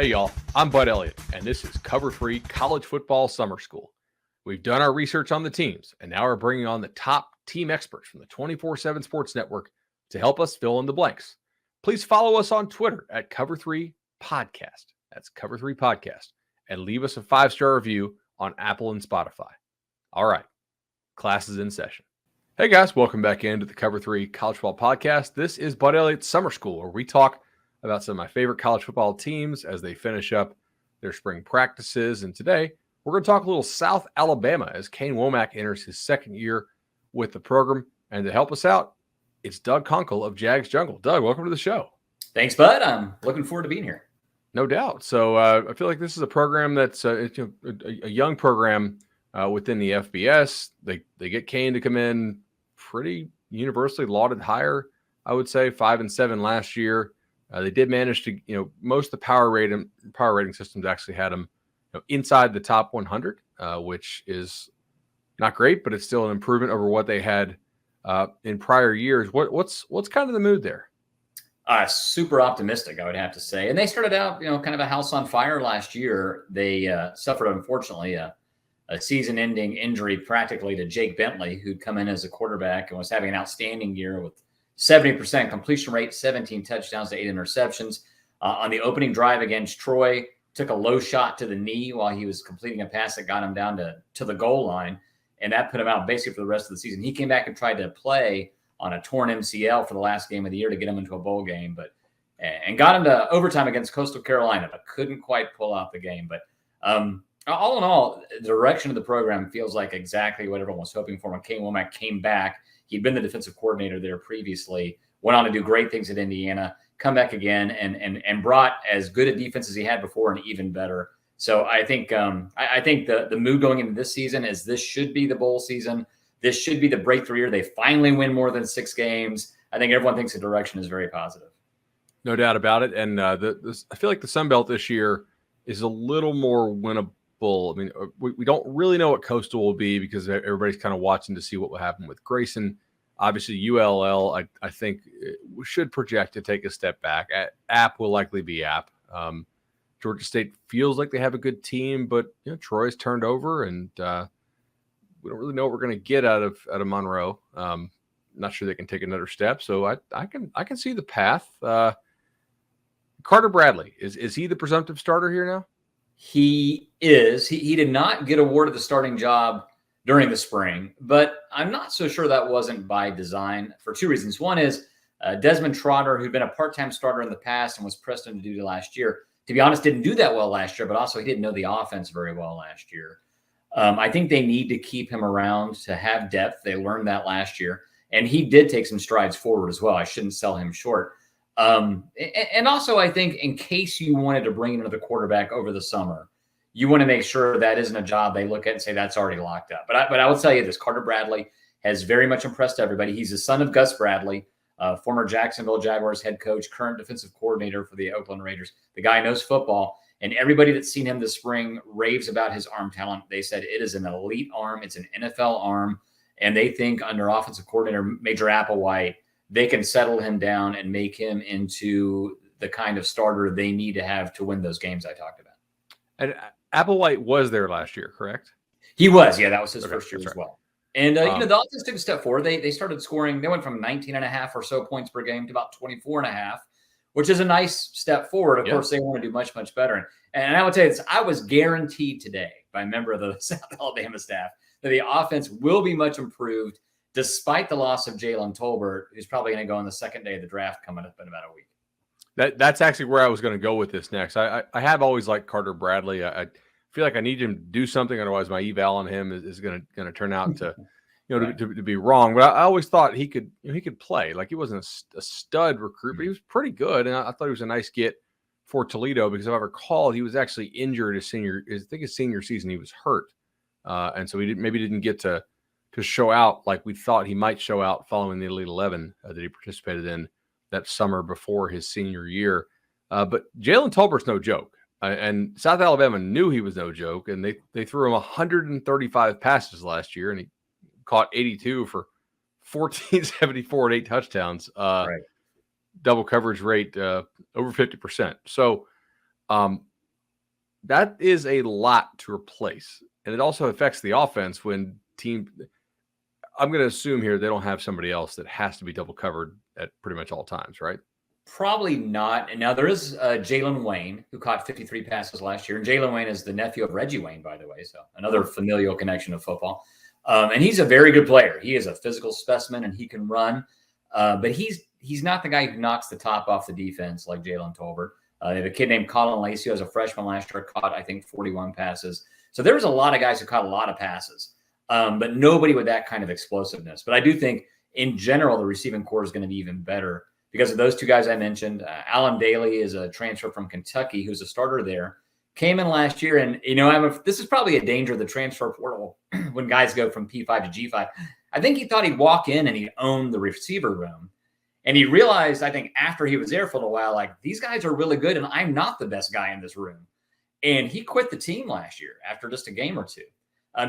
Hey, y'all, I'm Bud Elliott, and this is Cover 3 College Football Summer School. We've done our research on the teams, and now we're bringing on the top team experts from the 24/7 Sports Network to help us fill in the blanks. Please follow us on Twitter at Cover 3 Podcast. That's Cover 3 Podcast. And leave us a 5-star review on Apple and Spotify. All right, class is in session. Hey, guys, welcome back into the Cover 3 College Football Podcast. This is Bud Elliott's Summer School, where we talk about some of my favorite college football teams as they finish up their spring practices. And today, we're going to talk a little South Alabama as Kane Womack enters his second year with the program. And to help us out, it's Doug Konkel of JagsJungle. Doug, welcome to the show. Thanks, Bud. I'm looking forward to being here. No doubt. So I feel like this is a program that's a young program within the FBS. They get Kane to come in pretty universally lauded hire, I would say, 5-7 last year. They did manage to, most of the power rating systems actually had them inside the top 100, which is not great, but it's still an improvement over what they had in prior years. What's kind of the mood there? Super optimistic, I would have to say. And they started out, kind of a house on fire last year. They suffered, unfortunately, a season-ending injury practically to Jake Bentley, who'd come in as a quarterback and was having an outstanding year with 70% completion rate, 17 touchdowns to 8 interceptions. On the opening drive against Troy, took a low shot to the knee while he was completing a pass that got him down to the goal line, and that put him out basically for the rest of the season. He came back and tried to play on a torn MCL for the last game of the year to get him into a bowl game, and got him to overtime against Coastal Carolina, but couldn't quite pull out the game. But all in all, the direction of the program feels like exactly what everyone was hoping for when Kane Womack came back. He'd been the defensive coordinator there previously, went on to do great things at Indiana, come back again and brought as good a defense as he had before and even better. So I think the mood going into this season is this should be the bowl season. This should be the breakthrough year. They finally win more than 6 games. I think everyone thinks the direction is very positive. No doubt about it. And I feel like the Sun Belt this year is a little more winnable. I mean, we don't really know what Coastal will be because everybody's kind of watching to see what will happen with Grayson. Obviously, ULL, I think, we should project to take a step back. App will likely be App. Georgia State feels like they have a good team, but Troy's turned over, and we don't really know what we're going to get out of Monroe. Not sure they can take another step, so I can see the path. Carter Bradley, is he the presumptive starter here now? He is. He did not get awarded the starting job during the spring, but I'm not so sure that wasn't by design for 2 reasons. One is Desmond Trotter, who'd been a part-time starter in the past and was pressed into duty last year, to be honest, didn't do that well last year, but also he didn't know the offense very well last year. I think they need to keep him around to have depth. They learned that last year, and he did take some strides forward as well. I shouldn't sell him short. And also, I think in case you wanted to bring another quarterback over the summer, you want to make sure that isn't a job they look at and say that's already locked up. But I will tell you this, Carter Bradley has very much impressed everybody. He's the son of Gus Bradley, former Jacksonville Jaguars head coach, current defensive coordinator for the Oakland Raiders. The guy knows football, and everybody that's seen him this spring raves about his arm talent. They said it is an elite arm. It's an NFL arm, and they think under offensive coordinator Major Applewhite, they can settle him down and make him into the kind of starter they need to have to win those games I talked about. And Applewhite was there last year, correct? He was. Yeah, that was his first year as right. well. And, the offense took a step forward. They started scoring. They went from 19.5 or so points per game to about 24.5, which is a nice step forward. Of course, they want to do much, much better. And I will tell you this, I was guaranteed today by a member of the South Alabama staff that the offense will be much improved despite the loss of Jalen Tolbert, who's probably going to go on the second day of the draft coming up in about a week. That's actually where I was going to go with this next. I have always liked Carter Bradley. I feel like I need him to do something, otherwise my eval on him is going to turn out to to be wrong. But I always thought he could play. Like, he wasn't a stud recruit, but he was pretty good, and I thought he was a nice get for Toledo because if I recall, he was actually injured his senior season. He was hurt, and so he didn't get to show out like we thought he might show out following the Elite 11 that he participated in that summer before his senior year. But Jalen Tolbert's no joke. And South Alabama knew he was no joke, and they threw him 135 passes last year, and he caught 82 for 1474 and 8 touchdowns. Right. Double coverage rate over 50%. So that is a lot to replace. And it also affects the offense when I'm going to assume here they don't have somebody else that has to be double covered at pretty much all times, right? Probably not. And now there is Jalen Wayne, who caught 53 passes last year. And Jalen Wayne is the nephew of Reggie Wayne, by the way. So another familial connection of football. And he's a very good player. He is a physical specimen and he can run. But he's not the guy who knocks the top off the defense like Jalen Tolbert. They have a kid named Colin Lacey, who was a freshman last year, caught, I think, 41 passes. So there was a lot of guys who caught a lot of passes, but nobody with that kind of explosiveness. But I do think, in general, the receiving core is going to be even better because of those two guys I mentioned. Alan Daly is a transfer from Kentucky who's a starter there. Came in last year, and, this is probably a danger of the transfer portal when guys go from P5 to G5. I think he thought he'd walk in and he'd own the receiver room. And he realized, I think, after he was there for a little while, like, these guys are really good, and I'm not the best guy in this room. And he quit the team last year after just a game or two.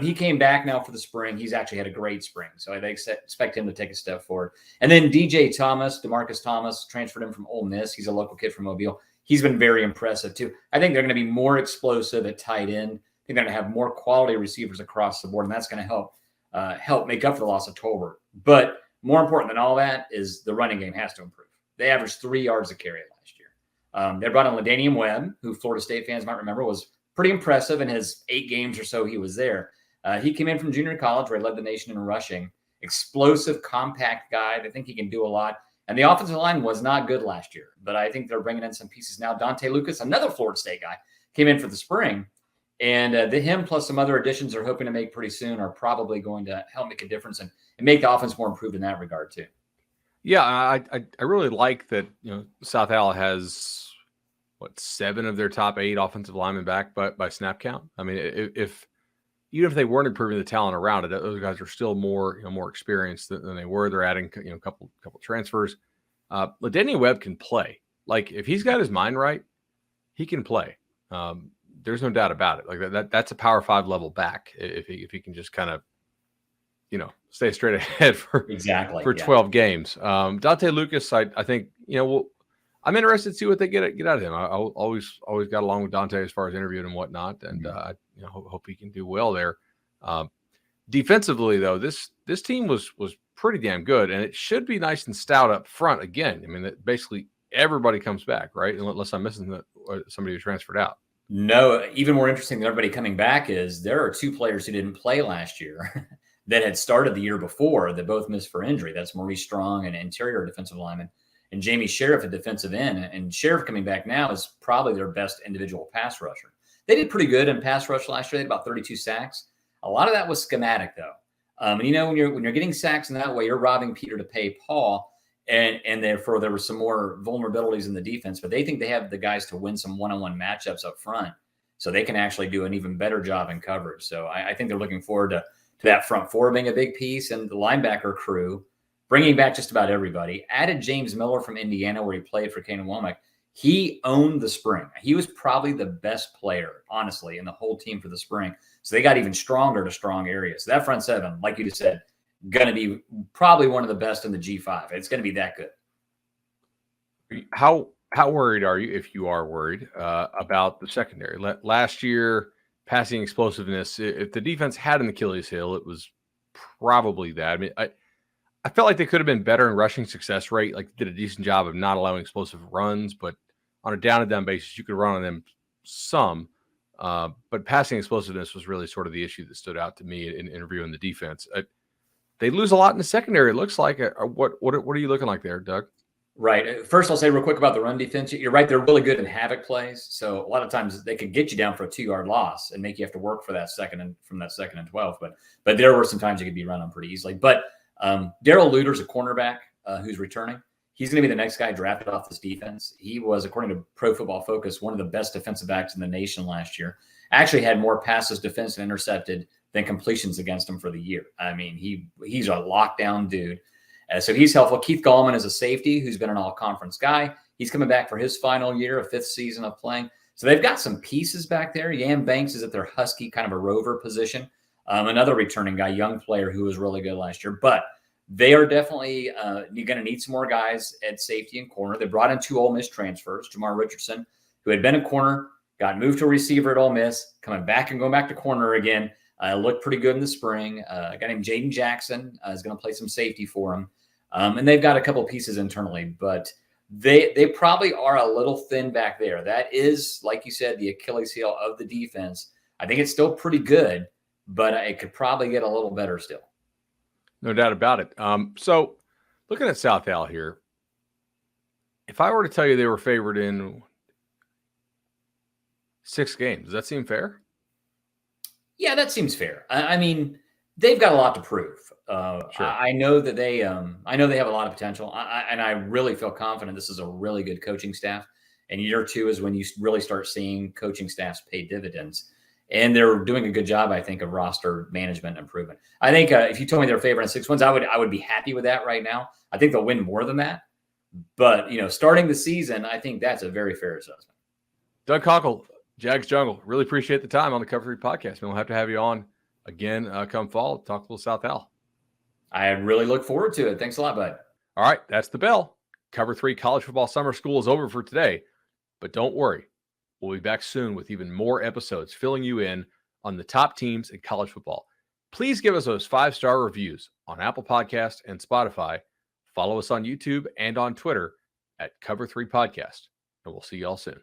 He came back now for the spring. He's actually had a great spring, so I expect him to take a step forward. And then DJ Thomas, Demarcus Thomas, transferred him from Ole Miss. He's a local kid from Mobile. He's been very impressive, too. I think they're going to be more explosive at tight end. I think they're going to have more quality receivers across the board, and that's going to help make up for the loss of Tolbert. But more important than all that is the running game has to improve. They averaged 3 yards a carry last year. They brought in LaDainian Webb, who Florida State fans might remember was pretty impressive in his 8 games or so he was there. He came in from junior college where he led the nation in rushing. Explosive, compact guy. They think he can do a lot. And the offensive line was not good last year, but I think they're bringing in some pieces now. Dante Lucas, another Florida State guy, came in for the spring. And him plus some other additions they're hoping to make pretty soon are probably going to help make a difference and make the offense more improved in that regard too. Yeah, I really like that. South Al has 7 of their top 8 offensive linemen back by snap count. I mean, if even if they weren't improving the talent around it, those guys are still more experienced than they were. They're adding a couple transfers. LaDainian Webb can play. Like, if he's got his mind right, he can play. There's no doubt about it. Like that's a Power 5 level back if he can just kind of stay straight ahead for 12 games. Dante Lucas, I think I'm interested to see what they get out of him. I always got along with Dante as far as interviewing and whatnot, and I hope he can do well there. Defensively, though, this team was pretty damn good, and it should be nice and stout up front again. I mean, basically everybody comes back, right? Unless I'm missing somebody who transferred out. No, even more interesting than everybody coming back is there are 2 players who didn't play last year that had started the year before that both missed for injury. That's Maurice Strong, an interior defensive lineman, and Jamie Sheriff, a defensive end. And Sheriff coming back now is probably their best individual pass rusher. They did pretty good in pass rush last year. They had about 32 sacks. A lot of that was schematic, though. And when you're getting sacks in that way, you're robbing Peter to pay Paul. And therefore, there were some more vulnerabilities in the defense. But they think they have the guys to win some one-on-one matchups up front, so they can actually do an even better job in coverage. So I think they're looking forward to that front 4 being a big piece, and the linebacker crew bringing back just about everybody. Added James Miller from Indiana, where he played for Canaan Womack. He owned the spring. He was probably the best player, honestly, in the whole team for the spring. So they got even stronger to strong areas. So that front 7, like you just said, going to be probably one of the best in the G5. It's going to be that good. How worried are you, if you are worried, about the secondary? Last year, passing explosiveness, if the defense had an Achilles heel, it was probably that. I mean, I felt like they could have been better in rushing success rate, like did a decent job of not allowing explosive runs, but on a down-and-down basis, you could run on them some. But passing explosiveness was really sort of the issue that stood out to me in interviewing the defense. They lose a lot in the secondary, it looks like. What are you looking like there, Doug? Right. First, I'll say real quick about the run defense. You're right. They're really good in havoc plays. So a lot of times they could get you down for a 2-yard loss and make you have to work for that second and 12. But there were some times you could be run on pretty easily. But Darrell Luter's a cornerback who's returning. He's going to be the next guy drafted off this defense. He was, according to Pro Football Focus, one of the best defensive backs in the nation last year. Actually had more passes defensed and intercepted than completions against him for the year. I mean, he's a lockdown dude. So he's helpful. Keith Gallman is a safety who's been an all-conference guy. He's coming back for his final year, a 5th season of playing. So they've got some pieces back there. Yam Banks is at their Husky, kind of a rover position. Another returning guy, young player who was really good last year. But they are definitely going to need some more guys at safety and corner. They brought in 2 Ole Miss transfers, Jamar Richardson, who had been a corner got moved to receiver at Ole Miss, coming back and going back to corner again. Looked pretty good in the spring. A guy named Jaden Jackson is going to play some safety for him. And they've got a couple pieces internally, but they probably are a little thin back there. That is, like you said, the Achilles heel of the defense. I think it's still pretty good, but it could probably get a little better still. No doubt about it. So looking at South Al here, if I were to tell you they were favored in 6 games, does that seem fair? Yeah, that seems fair. I mean, they've got a lot to prove. Sure. I know that they have a lot of potential, and I really feel confident this is a really good coaching staff. And year 2 is when you really start seeing coaching staffs pay dividends, and they're doing a good job, I think, of roster management improvement. I think if you told me they're favored in 6 wins, I would be happy with that right now. I think they'll win more than that, but starting the season, I think that's a very fair assessment. Doug Konkel, JagsJungle, really appreciate the time on the Cover 3 podcast. We'll have to have you on again come fall, talk a little South Al. I really look forward to it. Thanks a lot, bud. All right, that's the bell. Cover 3 College Football Summer School is over for today, but don't worry. We'll be back soon with even more episodes filling you in on the top teams in college football. Please give us those 5-star reviews on Apple Podcasts and Spotify. Follow us on YouTube and on Twitter at Cover 3 Podcast, and we'll see you all soon.